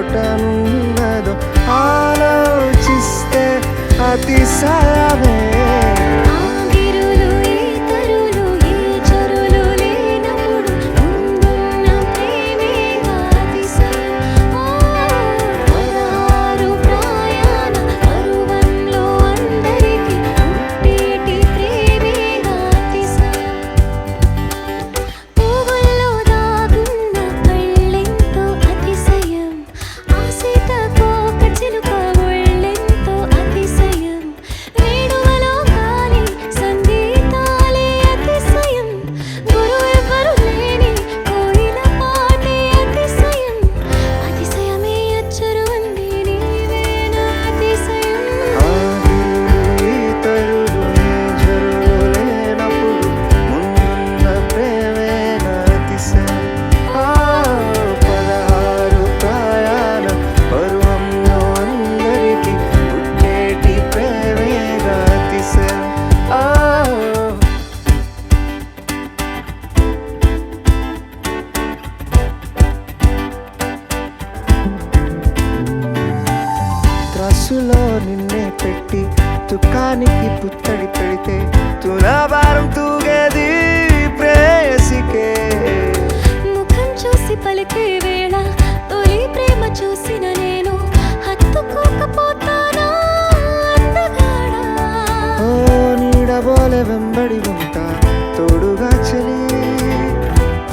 చోటనున్నదో ఆలోచిస్తే అతిశయమే. త్రాసులో నిన్నే పెట్టి తుకానికి పుత్తడి పెడితే తులాభారం తూగేది ప్రేయసికే. ముఖం చూసి పలికే వేళ తొలి ప్రేమ చూసిన నేను హత్తుకోకపోతానా అందగాడా. ఓ నీడబోలే వెంబడి ఉంటా తోడుగా చలి,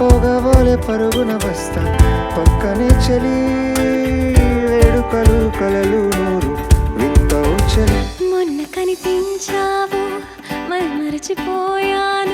పొగబోలే పరుగున వస్తా పక్కనే చలి. వేడుకలు కలలు నూరు వింతవు చలి. మొన్న కనిపించావు మరి మరచిపోయాను.